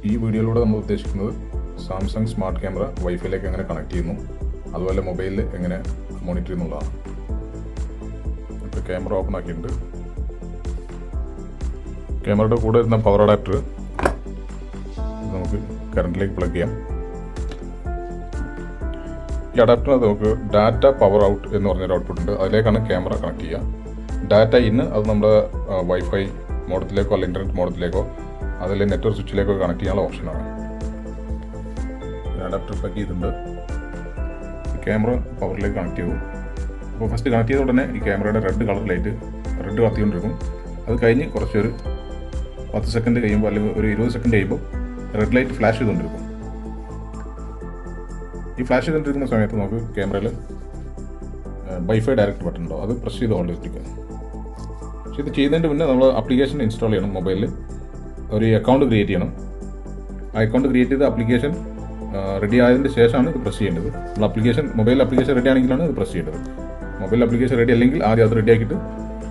ഈ വീഡിയോയിലൂടെ നമ്മൾ ഉദ്ദേശിക്കുന്നത് സാംസങ് സ്മാർട്ട് ക്യാമറ വൈഫൈയിലേക്ക് എങ്ങനെ കണക്ട് ചെയ്യുന്നു, അതുപോലെ മൊബൈലിൽ എങ്ങനെ മോണിറ്റർ ചെയ്യുന്നുള്ളതാണ്. ഇപ്പോൾ ക്യാമറ ഓപ്പൺ ആക്കിയിട്ടുണ്ട്. ക്യാമറയുടെ കൂടെ വരുന്ന പവർ അഡാപ്റ്റർ നമുക്ക് കറണ്ടിലേക്ക് പ്ലഗ് ചെയ്യാം. ഈ അഡാപ്റ്റർ നമുക്ക് ഡാറ്റ പവർ ഔട്ട് എന്ന് പറഞ്ഞൊരു ഔട്ട്പുട്ട് ഉണ്ട്. അതിലേക്കാണ് ക്യാമറ കണക്ട് ചെയ്യുക. ഡാറ്റ ഇന്ന് അത് നമ്മുടെ വൈഫൈ മോഡത്തിലേക്കോ അല്ലെങ്കിൽ ഇൻ്റർനെറ്റ് മോഡത്തിലേക്കോ അതിൽ നെറ്റ്വർക്ക് സ്വിച്ചിലേക്കോ കണക്ട് ചെയ്യാനുള്ള ഓപ്ഷനാണ്. അഡാപ്റ്റർ പ്ലഗ് ചെയ്തിട്ടുണ്ട്. ക്യാമറ പവറിലേക്ക് കണക്ട് ചെയ്തു. അപ്പോൾ ഫസ്റ്റ് കണക്ട് ചെയ്ത ഉടനെ ഈ ക്യാമറയുടെ റെഡ് കളർ ലൈറ്റ് റെഡ് കത്തിക്കൊണ്ടിരിക്കും. അത് കഴിഞ്ഞ് കുറച്ചൊരു 10 സെക്കൻഡ് കഴിയുമ്പോൾ അല്ലെങ്കിൽ ഒരു 20 സെക്കൻഡ് കഴിയുമ്പോൾ റെഡ് ലൈറ്റ് ഫ്ലാഷ് ചെയ്തുകൊണ്ടിരിക്കും. ഈ ഫ്ലാഷ് ചെയ്തുകൊണ്ടിരിക്കുന്ന സമയത്ത് നമുക്ക് ക്യാമറയിൽ വൈഫൈ ഡയറക്റ്റ് ബട്ടൺ ഉണ്ടോ, അത് പ്രസ് ചെയ്ത് കൊണ്ടിരിക്കുക. പക്ഷേ ഇത് ചെയ്യുന്നതിന് മുന്നേ നമ്മൾ ആപ്ലിക്കേഷൻ ഇൻസ്റ്റാൾ ചെയ്യണം. മൊബൈലിൽ ഒരു അക്കൗണ്ട് ക്രിയേറ്റ് ചെയ്യണം. ആ അക്കൗണ്ട് ക്രിയേറ്റ് ചെയ്ത ആപ്ലിക്കേഷൻ റെഡി ആയതിന് ശേഷമാണ് ഇത് പ്രസ് ചെയ്യേണ്ടത്. നമ്മൾ മൊബൈൽ ആപ്ലിക്കേഷൻ റെഡി ആണെങ്കിലാണ് ഇത് പ്രസ് ചെയ്യേണ്ടത്. മൊബൈൽ ആപ്ലിക്കേഷൻ റെഡി അല്ലെങ്കിൽ ആദ്യം അത് റെഡി ആക്കിയിട്ട്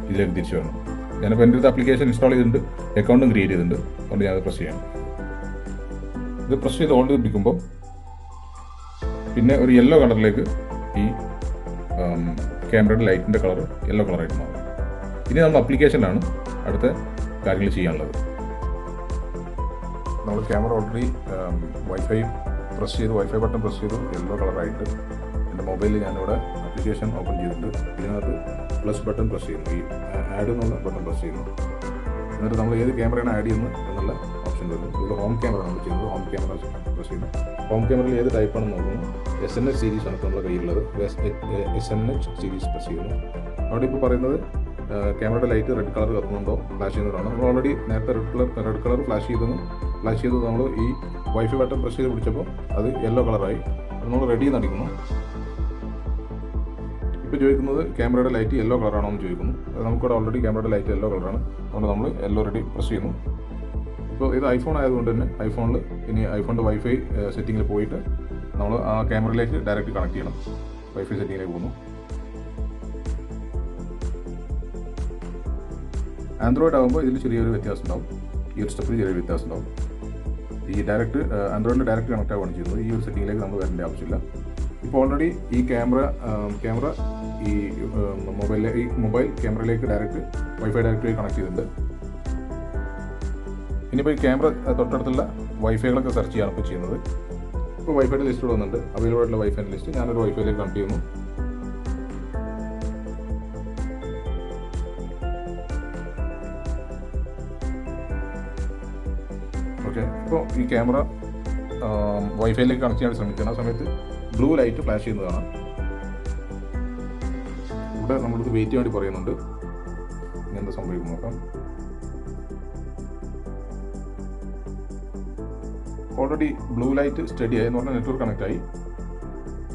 ഇതിലേക്ക് തിരിച്ചു വരണം. ഞാനിപ്പോൾ എൻ്റെ അടുത്ത് ആപ്ലിക്കേഷൻ ഇൻസ്റ്റാൾ ചെയ്തിട്ടുണ്ട്, അക്കൗണ്ടും ക്രിയേറ്റ് ചെയ്തിട്ടുണ്ട്. അതുകൊണ്ട് ഞാനത് പ്രസ് ചെയ്യണം. ഇത് പ്രസ് ചെയ്ത് ഓൺ ചെയ്തിരിക്കുമ്പോൾ പിന്നെ ഒരു യെല്ലോ കളറിലേക്ക് ഈ ക്യാമറയുടെ ലൈറ്റിൻ്റെ കളർ യെല്ലോ കളറായിട്ട് മാറും. ഇനി നമ്മൾ ആപ്ലിക്കേഷനിലാണ് അടുത്ത കാര്യങ്ങൾ ചെയ്യാനുള്ളത്. നമ്മൾ camera already wifi button press ചെയ്തു, യെല്ലോ കളറായിട്ട്. എൻ്റെ മൊബൈലിൽ ഞാനിവിടെ ആപ്ലിക്കേഷൻ ഓപ്പൺ ചെയ്തിട്ടുണ്ട്. ഇതിനകത്ത് പ്ലസ് ബട്ടൺ പ്രസ് ചെയ്യുന്നു, ഈ ആഡ് എന്നുള്ള ബട്ടൺ പ്രസ് ചെയ്യുന്നു. എന്നിട്ട് നമ്മൾ ഏത് ക്യാമറയാണ് ആഡ് ചെയ്യുന്നത് എന്നുള്ള ഓപ്ഷൻ വരുന്നു. ഇവിടെ ഹോം ക്യാമറ നമ്മൾ ചെയ്യുന്നത്. ഹോം ക്യാമറ പ്രസ് ചെയ്യുന്നു. ഹോം ക്യാമറയിൽ ഏത് ടൈപ്പാണെന്ന് നോക്കുന്നു. SNH സീരീസ് ആണ് നമ്മുടെ കയ്യിലുള്ളത്. SNH സീരീസ് പ്രസ് ചെയ്യുന്നു. അവിടെ ഇപ്പോൾ പറയുന്നത് ക്യാമറയുടെ ലൈറ്റ് റെഡ് കളർ കത്തുന്നുണ്ടോ, ഫ്ലാഷ് ചെയ്യുന്നതാണ്. നമ്മൾ ഓൾറെഡി നേരത്തെ റെഡ് കളർ ഫ്ലാഷ് ചെയ്തത് നമ്മൾ ഈ വൈഫൈ ബട്ടൺ പ്രസ് ചെയ്ത് പിടിച്ചപ്പോൾ അത് യെല്ലോ കളറായി. നമ്മൾ റെഡി നടിക്കുന്നു. ഇപ്പോൾ ചോദിക്കുന്നത് ക്യാമറയുടെ ലൈറ്റ് യെല്ലോ കളറാണോ എന്ന് ചോദിക്കുന്നു. നമുക്കിവിടെ ഓൾറെഡി ക്യാമറയുടെ ലൈറ്റ് യെല്ലോ കളറാണ്. അതുകൊണ്ട് നമ്മൾ യെല്ലോ റെഡി പ്രസ് ചെയ്യുന്നു. ഇപ്പോൾ ഇത് ഐഫോൺ ആയതുകൊണ്ട് തന്നെ ഐഫോണിൽ ഇനി ഐഫോണിൻ്റെ വൈഫൈ സെറ്റിങ്ങിൽ പോയിട്ട് നമ്മൾ ആ ക്യാമറയിലേക്ക് ഡയറക്റ്റ് കണക്ട് ചെയ്യണം. വൈഫൈ സെറ്റിങ്ങിലേക്ക് പോകുന്നു. ആൻഡ്രോയിഡ് ആകുമ്പോൾ ഇതിൽ ചെറിയൊരു വ്യത്യാസം ഉണ്ടാവും. ഈ ഒരു സ്റ്റെപ്പിൽ ചെറിയൊരു വ്യത്യാസം ഉണ്ടാവും. ഈ ആൻഡ്രോയിഡിൽ ഡയറക്റ്റ് കണക്ട് ആവുകയാണ് ചെയ്യുന്നത്. ഈ ഒരു സെറ്റിങ്ങിലേക്ക് നമ്മൾ വരേണ്ട ആവശ്യമില്ല. ഇപ്പോൾ ഓൾറെഡി ഈ ക്യാമറ ഈ മൊബൈൽ ക്യാമറയിലേക്ക് ഡയറക്റ്റ് വൈഫൈ ഡയറക്റ്റ് കണക്ട് ചെയ്തിട്ടുണ്ട്. ഇനിയിപ്പോൾ ഈ ക്യാമറ തൊട്ടടുത്തുള്ള വൈഫൈകളൊക്കെ സെർച്ച് ചെയ്യാണ് ഇപ്പോൾ ചെയ്യുന്നത്. ഇപ്പോൾ വൈഫൈയുടെ ലിസ്റ്റ് വന്നിട്ടുണ്ട്. അവൈലബിൾ ആയിട്ടുള്ള വൈഫൈൻ്റെ ലിസ്റ്റ് ഞാനൊരു വൈഫൈയിലേക്ക് കണക്ട് ചെയ്യുന്നു. ഓക്കെ, ഇപ്പോൾ ഈ ക്യാമറ വൈഫൈയിലേക്ക് കണക്ട് ചെയ്യാൻ ശ്രമിക്കുന്ന സമയത്ത് ബ്ലൂ ലൈറ്റ് ഫ്ലാഷ് ചെയ്യുന്നതാണ്. ഇവിടെ നമ്മൾക്ക് വെയിറ്റ് ചെയ്യാൻ വേണ്ടി പറയുന്നുണ്ട്. ഇങ്ങനത്തെ സംഭവിക്കും നോക്കാം. ഓൾറെഡി ബ്ലൂ ലൈറ്റ് സ്റ്റഡി ആയി എന്ന് പറഞ്ഞാൽ നെറ്റ്വർക്ക് കണക്ട് ആയി.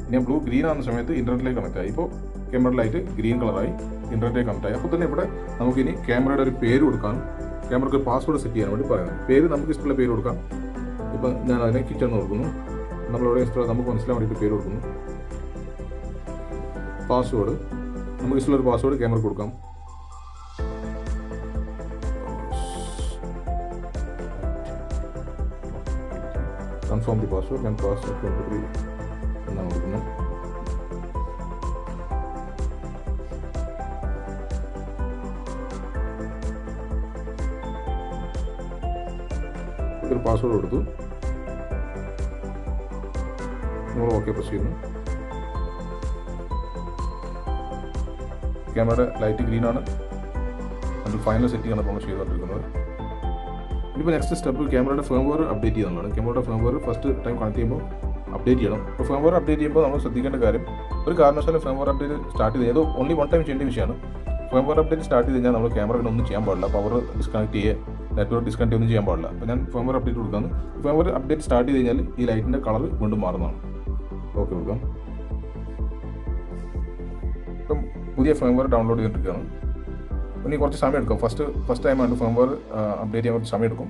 ഇനി ബ്ലൂ ഗ്രീൻ ആകുന്ന സമയത്ത് ഇൻ്റർനെറ്റിലേക്ക് കണക്ട് ആയി. ഇപ്പോൾ ക്യാമറ ലൈറ്റ് ഗ്രീൻ കളറായി, ഇൻ്റർനെറ്റിലേക്ക് കണക്ട് ആയി. അപ്പോൾ തന്നെ ഇവിടെ നമുക്കിനി ക്യാമറയുടെ ഒരു പേര് കൊടുക്കാനും ക്യാമറയ്ക്ക് ഒരു പാസ്വേഡ് സെറ്റ് ചെയ്യാൻ വേണ്ടി പറയുന്നത്. പേര് നമുക്ക് ഇഷ്ടമുള്ള പേര് കൊടുക്കാം. ഇപ്പം ഞാൻ അതിനെ കിച്ചൺ കൊടുക്കുന്നു. നമ്മളിവിടെ ഇഷ്ടമുള്ള നമുക്ക് മനസ്സിലാൻ വേണ്ടിയിട്ട് പേര് കൊടുക്കുന്നു. പാസ്വേഡ് നമുക്ക് ഇഷ്ടമുള്ളൊരു പാസ്വേഡ് ക്യാമറ കൊടുക്കാം. Confirm the password. ഞാൻ പാസ്വേഡ് 23 എന്നാണ് കൊടുക്കുന്നത്. ഒരു പാസ്വേഡ് കൊടുത്തു. നമ്മൾ ഓക്കെ പ്രസ് ചെയ്യുന്നു. ക്യാമറയുടെ ലൈറ്റ് ഗ്രീൻ ആണ്. അതിൽ ഫൈനൽ സെറ്റിംഗ് ആണ് നമ്മൾ ചെയ്തുകൊണ്ടിരിക്കുന്നത്. ഇനിയിപ്പോൾ നെക്സ്റ്റ് സ്റ്റെപ്പ് ക്യാമറയുടെ ഫേംവെയർ അപ്ഡേറ്റ് ചെയ്യുന്നതാണ്. ക്യാമറയുടെ ഫേംവെയർ ഫസ്റ്റ് ടൈം കണക്ട് ചെയ്യുമ്പോൾ അപ്ഡേറ്റ് ചെയ്യണം. ഇപ്പോൾ ഫേംവെയർ അപ്ഡേറ്റ് ചെയ്യുമ്പോൾ നമ്മൾ ശ്രദ്ധിക്കേണ്ട കാര്യം, ഒരു കാരണവശാലും ഫേംവെയർ അപ്ഡേറ്റ് സ്റ്റാർട്ട് ചെയ്ത് ഏതോ ഓൺലി വൺ ടൈം ചെയ്യേണ്ട വിഷയമാണ്. ഫേംവെയർ അപ്ഡേറ്റ് സ്റ്റാർട്ട് ചെയ്ത് കഴിഞ്ഞാൽ നമ്മൾ ക്യാമറ പിന്നെ ഒന്നും ചെയ്യാൻ പാടില്ല. പവർ ഡിസ്കണക്ട് ചെയ്യുക, നെറ്റ്വർക്ക് ഡിസ്കണക്ട് ഒന്നും ചെയ്യാൻ പാടില്ല. അപ്പോൾ ഞാൻ ഫേംവെയർ അപ്ഡേറ്റ് കൊടുക്കാമെന്ന്. ഫേംവെയർ അപ്ഡേറ്റ് സ്റ്റാർട്ട് ചെയ്ത് കഴിഞ്ഞാൽ ഈ ലൈറ്റിൻ്റെ കളർ വീണ്ടും മാറുന്നതാണ്. ഓക്കെ കൊടുക്കാം. ഇപ്പം പുതിയ ഫേംവെയർ ഡൗൺലോഡ് ചെയ്തിട്ടിരിക്കുകയാണ്. ഇനി കുറച്ച് സമയം എടുക്കും. ഫസ്റ്റ് ടൈമാണ് ഫേംവെയർ അപ്ഡേറ്റ് ചെയ്യാൻ കുറച്ച് സമയം എടുക്കും.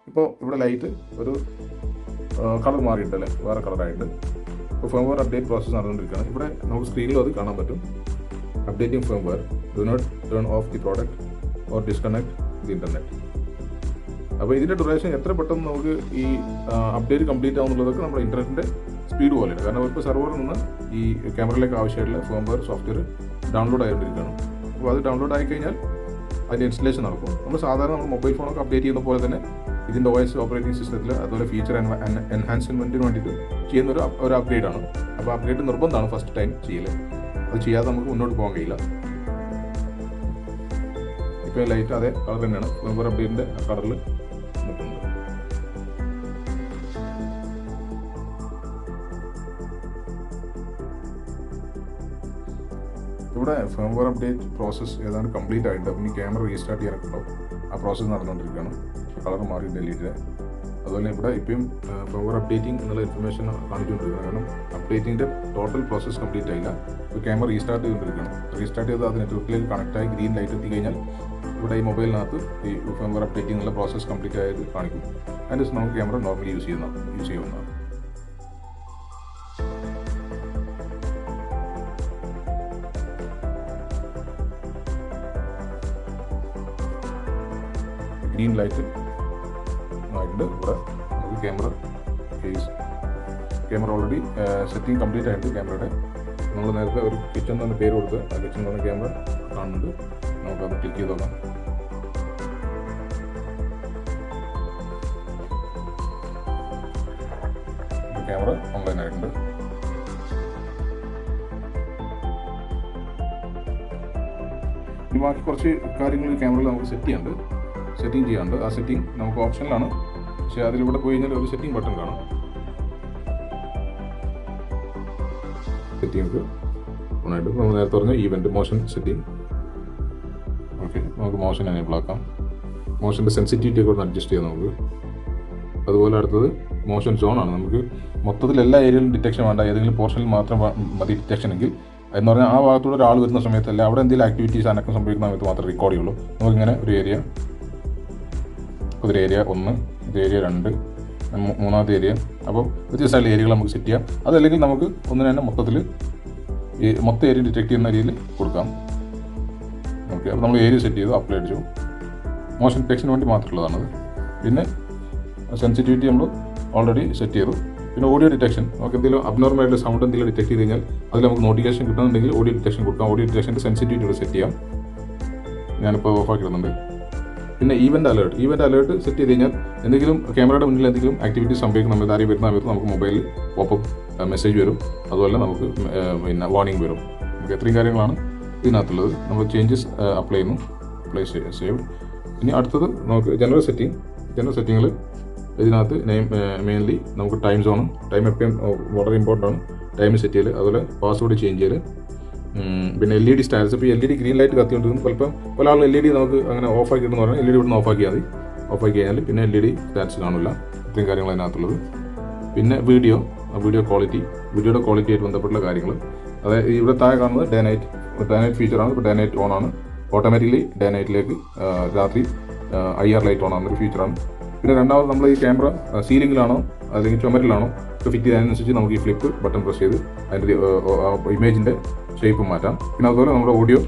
ഇപ്പോൾ ഇവിടെ ലൈറ്റ് ഒരു കളർ മാറിയിട്ടല്ലേ, വേറെ കളറായിട്ട്. ഇപ്പോൾ ഫേംവെയർ അപ്ഡേറ്റ് പ്രോസസ്സ് നടന്നുകൊണ്ടിരിക്കുകയാണ്. ഇവിടെ നമുക്ക് സ്ക്രീനിലും അത് കാണാൻ പറ്റും. Updating firmware, do not turn off the product or disconnect the internet. അപ്പോൾ ഇതിൻ്റെ ഡ്യൂറേഷൻ എത്ര പെട്ടെന്ന് നമുക്ക് ഈ അപ്ഡേറ്റ് കംപ്ലീറ്റ് ആവുന്നുള്ളതൊക്കെ നമ്മുടെ ഇൻ്റർനെറ്റിൻ്റെ സ്പീഡ് പോലെയാണ്. കാരണം ഇപ്പോൾ സെർവറിൽ നിന്ന് ഈ ക്യാമറയിലേക്ക് ആവശ്യമായിട്ടുള്ള ഫേംവെയർ സോഫ്റ്റ്വെയർ ഡൗൺലോഡ് ആയിക്കൊണ്ടിരിക്കുകയാണ്. അപ്പോൾ അത് ഡൗൺലോഡ് ആയിക്കഴിഞ്ഞാൽ അതിൻ്റെ ഇൻസ്റ്റലേഷൻ നടക്കും. നമ്മൾ സാധാരണ നമ്മൾ മൊബൈൽ ഫോണൊക്കെ അപ്ഡേറ്റ് ചെയ്യുന്ന പോലെ തന്നെ ഇതിൻ്റെ OS ഓപ്പറേറ്റിംഗ് സിസ്റ്റത്തിൽ അതുപോലെ ഫീച്ചർ എൻഹാൻസ്മെൻറ്റിന് വേണ്ടിയിട്ട് ചെയ്യുന്ന ഒരു അപ്ഗ്രേഡാണ്. അപ്പോൾ അപ്ഗ്രേഡ് നിർബന്ധമാണ് ഫസ്റ്റ് ടൈം ചെയ്യൽ. അത് ചെയ്യാതെ നമുക്ക് മുന്നോട്ട് പോകാൻ കഴിയില്ല. ഇപ്പോൾ ലൈറ്റ് അതേ കളർ തന്നെയാണ് ഫേംവെയർ അപ്ഡേറ്റിൻ്റെ കളറിൽ നിൽക്കുന്നത്. ഇവിടെ ഫേംവെയർ അപ്ഡേറ്റ് പ്രോസസ്സ് ഏതാണ്ട് കംപ്ലീറ്റ് ആയിട്ടുണ്ട്. അപ്പം ഈ ക്യാമറ റീസ്റ്റാർട്ട് ചെയ്യാനൊക്കെ ഉണ്ടാവും. ആ പ്രോസസ്സ് നടന്നുകൊണ്ടിരിക്കുകയാണ്. കളർ മാറി ഡിലീറ്റ്. അതുപോലെ ഇവിടെ ഇപ്പം ഫേംവെയർ അപ്ഡേറ്റിംഗ് എന്നുള്ള ഇൻഫർമേഷൻ കാണിച്ചുകൊണ്ടിരിക്കുകയാണ്. കാരണം അപ്ഡേറ്റിൻ്റെ ടോട്ടൽ പ്രോസസ്സ് കംപ്ലീറ്റ് ആയില്ല. ഇപ്പോൾ ക്യാമറ റീസ്റ്റാർട്ട് ചെയ്തുകൊണ്ടിരിക്കുകയാണ്. റീസ്റ്റാർട്ട് ചെയ്ത് അത് നെറ്റ്വർക്കിലേക്ക് കണക്റ്റായി ഗ്രീൻ ലൈറ്റ് എത്തിക്കഴിഞ്ഞാൽ ഇവിടെ ഈ മൊബൈലിനകത്ത് ഈ ഫേംവെയർ അപ്ഡേറ്റിംഗ് എന്നുള്ള പ്രോസസ്സ് കംപ്ലീറ്റ് ആയത് കാണിക്കും. അതിൻ്റെ ദിവസം നമുക്ക് ക്യാമറ നോർമലി യൂസ് ചെയ്യാവുന്നതാണ്. ഗ്രീൻ ലൈറ്റ് ആയിട്ടുണ്ട്. ഇവിടെ നമുക്ക് ക്യാമറ ഓൾറെഡി സെറ്റിംഗ് കംപ്ലീറ്റ് ആയിട്ട് ക്യാമറയുടെ നമ്മൾ നേരത്തെ ഒരു കിച്ചൺ എന്ന് പേര് കൊടുത്ത് ആ കിച്ചൺ എന്ന് പറഞ്ഞ ക്യാമറ കാണുന്നുണ്ട്. നമുക്കത് ക്ലിക്ക് ചെയ്ത് നോക്കാം. ക്യാമറ ഓൺലൈൻ ആയിട്ടുണ്ട്. ഇനി ബാക്കി കുറച്ച് കാര്യങ്ങൾ ക്യാമറയിൽ നമുക്ക് സെറ്റിംഗ് ചെയ്യാനുണ്ട്. ആ സെറ്റിംഗ് നമുക്ക് ഓപ്ഷനിലാണ്. പക്ഷേ അതിലൂടെ പോയി കഴിഞ്ഞാൽ ഒരു സെറ്റിംഗ് ബട്ടൺ കാണാം. സെറ്റിംഗ് ഓണായിട്ട് നമ്മൾ നേരത്തെ പറഞ്ഞ ഈവൻറ്റ് മോഷൻ സെറ്റിംഗ്. ഓക്കെ, നമുക്ക് മോഷൻ എനേബിൾ ആക്കാം. മോഷൻ്റെ സെൻസിറ്റിവിറ്റി ഒക്കെ ഒന്ന് അഡ്ജസ്റ്റ് ചെയ്യാം നമുക്ക്. അതുപോലെ അടുത്തത് മോഷൻ സോണാണ്. നമുക്ക് മൊത്തത്തിൽ എല്ലാ ഏരിയയിലും ഡിറ്റക്ഷൻ വേണ്ട, ഏതെങ്കിലും പോർഷനിൽ മാത്രം മതി ഡിറ്റക്ഷൻ എങ്കിൽ എന്ന് പറഞ്ഞാൽ ആ ഭാഗത്തൂടെ ഒരാൾ വരുന്ന സമയത്തല്ല, അവിടെ എന്തെങ്കിലും ആക്ടിവിറ്റീസ് അനക്കം സംഭവിക്കുന്ന സമയത്ത് മാത്രമേ റെക്കോർഡ് ചെയ്യുള്ളൂ. നമുക്കിങ്ങനെ ഒരു ഏരിയ 1, ഇത് ഏരിയ 2, മൂന്നാമത്തെ ഏരിയ. അപ്പോൾ വ്യത്യസ്തമായിട്ടുള്ള ഏരിയകൾ നമുക്ക് സെറ്റ് ചെയ്യാം. അതല്ലെങ്കിൽ നമുക്ക് ഒന്നിന് തന്നെ മൊത്തത്തിൽ മൊത്തം ഏരിയ ഡിറ്റക്ട് ചെയ്യുന്ന രീതിയിൽ കൊടുക്കാം. ഓക്കെ, അപ്പോൾ നമ്മൾ ഏരിയ സെറ്റ് ചെയ്തു, അപ്ലൈ അടിച്ചു. മോഷൻ ഡിറ്റക്ഷന് വേണ്ടി മാത്രമുള്ളതാണത്. പിന്നെ സെൻസിറ്റിവിറ്റി നമ്മൾ ഓൾറെഡി സെറ്റ് ചെയ്തു. പിന്നെ ഓഡിയോ ഡിറ്റക്ഷൻ, നമുക്ക് എന്തെങ്കിലും അബ്നോർമലായിട്ട് സൗണ്ട് എന്തെങ്കിലും ഡിറ്റക്ട് ചെയ്ത് കഴിഞ്ഞാൽ അതിൽ നമുക്ക് നോട്ടിഫിക്കേഷൻ കിട്ടുന്നുണ്ടെങ്കിൽ ഓഡിയോ ഡിറ്റക്ഷൻ കൊടുക്കാം. ഓഡിയോ ഡിറ്റക്ഷൻ്റെ സെൻസിറ്റിവിറ്റി സെറ്റ് ചെയ്യാം. ഞാനിപ്പോൾ ഓഫാക്കിയിടുന്നുണ്ട്. പിന്നെ ഈവൻറ്റ് അലേർട്ട് സെറ്റ് ചെയ്ത് കഴിഞ്ഞാൽ എന്തെങ്കിലും ക്യാമറയുടെ മുന്നിൽ എന്തെങ്കിലും ആക്ടിവിറ്റീസ് സംഭവിക്കുന്ന സമയത്ത് ആരെയും വരുന്ന സമയത്ത് നമുക്ക് മൊബൈലിൽ പോപ്പപ്പ് മെസ്സേജ് വരും. അതുപോലെ നമുക്ക് പിന്നെ വാർണിംഗ് വരും. നമുക്ക് എത്രയും കാര്യങ്ങളാണ് ഇതിനകത്തുള്ളത്. നമ്മൾ ചേഞ്ചസ് അപ്ലൈ സേവ്. ഇനി അടുത്തത് നമുക്ക് ജനറൽ സെറ്റിങ്ങിൽ ഇതിനകത്ത് മെയിൻലി നമുക്ക് ടൈം എപ്പോഴും വളരെ ഇമ്പോർട്ടൻ്റ് ആണ്. ടൈം സെറ്റ് ചെയ്യൽ, അതുപോലെ പാസ്വേഡ് ചേഞ്ച് ചെയ്യൽ. പിന്നെ LED സ്റ്റാറ്റസ്. ഇപ്പോൾ LED ഗ്രീൻ ലൈറ്റ് കത്തിക്കൊണ്ടിരിക്കും. പല ആളുകൾ LED നമുക്ക് അങ്ങനെ ഓഫാക്കിയിട്ടെന്ന് പറഞ്ഞാൽ LED ഇവിടുന്ന് ഓഫാക്കിയാൽ മതി. ഓഫാക്കി കഴിഞ്ഞാൽ പിന്നെ LED സ്റ്റാറ്റസ് കാണില്ല. ഇത്രയും കാര്യങ്ങൾ അതിനകത്തുള്ളത്. പിന്നെ വീഡിയോ വീഡിയോയുടെ ക്വാളിറ്റി ആയിട്ട് ബന്ധപ്പെട്ടുള്ള കാര്യങ്ങൾ. അതായത് ഇവിടെ താഴെ കാണുന്നത് ഡേ നൈറ്റ് ഫീച്ചറാണ്. ഇപ്പോൾ ഡേ നൈറ്റ് ഓൺ ആണ്. ഓട്ടോമാറ്റിക്കലി ഡേ നൈറ്റിലേക്ക് രാത്രി IR ലൈറ്റ് ഓൺ ആകുന്നൊരു ഫീച്ചറാണ്. പിന്നെ രണ്ടാമത് നമ്മൾ ഈ ക്യാമറ സീലിംഗിലാണോ അല്ലെങ്കിൽ ചുമരിലാണോ ഫിറ്റ് ചെയ്യുന്നതിനനുസരിച്ച് നമുക്ക് ഈ ഫ്ലിപ്പ് ബട്ടൺ പ്രസ് ചെയ്ത് അതിൻ്റെ ഇമേജിൻ്റെ ഷേപ്പ് മാറ്റാം. പിന്നെ അതുപോലെ നമ്മുടെ ഓഡിയോ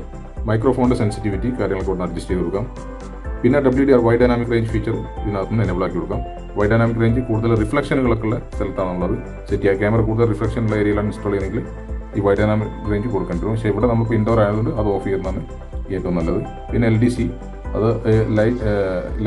മൈക്രോഫോണിൻ്റെ സെൻസിറ്റിവിറ്റി കാര്യങ്ങളൊക്കെ ഒന്ന് അഡ്ജസ്റ്റ് ചെയ്ത് കൊടുക്കാം. പിന്നെ WDR wide dynamic range feature ഇതിനകത്ത് നിന്ന് എനേബിൾ ആക്കി കൊടുക്കാം. വൈഡ് ഡൈനാമിക് റേഞ്ച് കൂടുതൽ റിഫ്ലക്ഷനുകളൊക്കെ ഉള്ള സ്ഥലത്താണുള്ളത് സെറ്റ് ചെയ്യുക. ക്യാമറ കൂടുതൽ റിഫ്ലക്ഷനുള്ള ഏരിയയിലാണ് ഇൻസ്റ്റാൾ ചെയ്യുന്നതെങ്കിൽ ഈ വൈഡ് ഡൈനാമിക് റേഞ്ച് കൊടുക്കേണ്ടി വരും. പക്ഷേ ഇവിടെ നമുക്ക് ഇൻഡോർ ആയതുകൊണ്ട് അത് ഓഫ് ചെയ്യുന്നതാണ് ഏറ്റവും നല്ലത്. പിന്നെ LDC, അത്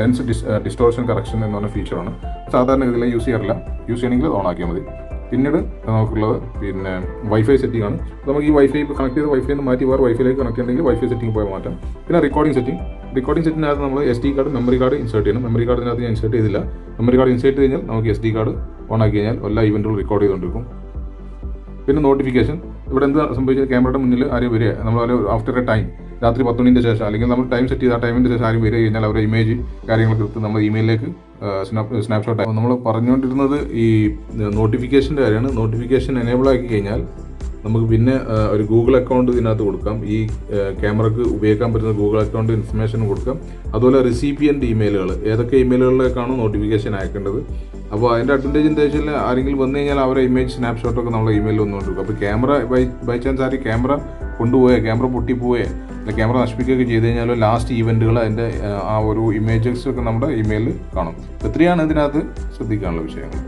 ലെൻസ് ഡിസ്റ്റോർഷൻ കറക്ഷൻ എന്ന് പറഞ്ഞ ഫീച്ചറാണ്. സാധാരണ ഇതിൽ യൂസ് ചെയ്യണമെങ്കിൽ അത് ഓൺ ആക്കിയാൽ മതി. പിന്നീട് നമുക്കുള്ളത് പിന്നെ വൈഫൈ സെറ്റിംഗ് ആണ്. നമുക്ക് ഈ വൈഫൈ ഇപ്പോൾ കണക്ട് ചെയ്ത് വൈഫൈ നിന്ന് മാറ്റി വേറെ വൈഫൈയിലേക്ക് കണക്ട് ചെയ്യണമെങ്കിൽ വൈഫൈ സെറ്റിംഗ് പോയി മാറ്റാം. പിന്നെ റെക്കോർഡിംഗ് സെറ്റിംഗിനകത്ത് നമ്മൾ SD card memory card insert ചെയ്യണം. മെമ്മറി കാർഡിനകത്ത് ഞാൻ ഇൻസേർട്ട് ചെയ്തില്ല. മെമ്മറി കാർഡ് ഇൻസേർട്ട് കഴിഞ്ഞാൽ നമുക്ക് SD കാർഡ് ഓൺ ആക്കി കഴിഞ്ഞാൽ എല്ലാ ഇവൻറ്റുകളും റെക്കോർഡ് ചെയ്തുകൊണ്ടിരിക്കും. പിന്നെ നോട്ടിഫിക്കേഷൻ, ഇവിടെ എന്ത് സംഭവിച്ചാൽ ക്യാമറയുടെ മുന്നിൽ ആരും വരിക, നമ്മൾ ആഫ്റ്റർ എ ടൈം രാത്രി 10 മണിൻ്റെ ശേഷം അല്ലെങ്കിൽ നമ്മൾ ടൈം സെറ്റ് ചെയ്ത ആ ടൈമിൻ്റെ ശേഷം ആരും വരിക കഴിഞ്ഞാൽ അവരുടെ ഇമേജ് കാര്യങ്ങളൊക്കെ എടുത്ത് നമ്മൾ ഇമെയിലിലേക്ക് സ്നാപ്ഷോട്ട് ആയി. നമ്മൾ പറഞ്ഞുകൊണ്ടിരുന്നത് ഈ നോട്ടിഫിക്കേഷൻ്റെ കാര്യമാണ്. നോട്ടിഫിക്കേഷൻ എനേബിൾ ആക്കി കഴിഞ്ഞാൽ നമുക്ക് പിന്നെ ഒരു ഗൂഗിൾ അക്കൗണ്ട് ഇതിനകത്ത് കൊടുക്കാം. ഈ ക്യാമറയ്ക്ക് ഉപയോഗിക്കാൻ പറ്റുന്ന ഗൂഗിൾ അക്കൗണ്ട് ഇൻഫർമേഷൻ കൊടുക്കാം. അതുപോലെ റിസീപ്പിയൻ്റ് ഇമെയിലുകൾ, ഏതൊക്കെ ഇമെയിലുകളിലേക്കാണോ നോട്ടിഫിക്കേഷൻ അയക്കേണ്ടത്. അപ്പോൾ അതിൻ്റെ അഡ്വാൻറ്റേജ് എന്താ വെച്ചാൽ ആരെങ്കിലും വന്നു കഴിഞ്ഞാൽ അവരെ ഇമേജ് സ്നാപ്ഷോട്ടൊക്കെ നമ്മളെ ഇമെയിലിൽ വന്നുകൊണ്ടിരിക്കും. അപ്പോൾ ക്യാമറ ബൈ ചാൻസ് ആരും ക്യാമറ കൊണ്ടുപോയേ, ക്യാമറ പൊട്ടിപ്പോയേ അല്ല ക്യാമറ നശിപ്പിക്കുകയൊക്കെ ചെയ്ത് കഴിഞ്ഞാൽ ലാസ്റ്റ് ഈവൻറ്റുകൾ അതിൻ്റെ ആ ഒരു ഇമേജസ് ഒക്കെ നമ്മുടെ ഇമെയിലിൽ കാണും. ഇത്രയാണ് ഇതിനകത്ത് ശ്രദ്ധിക്കാനുള്ള വിഷയങ്ങൾ.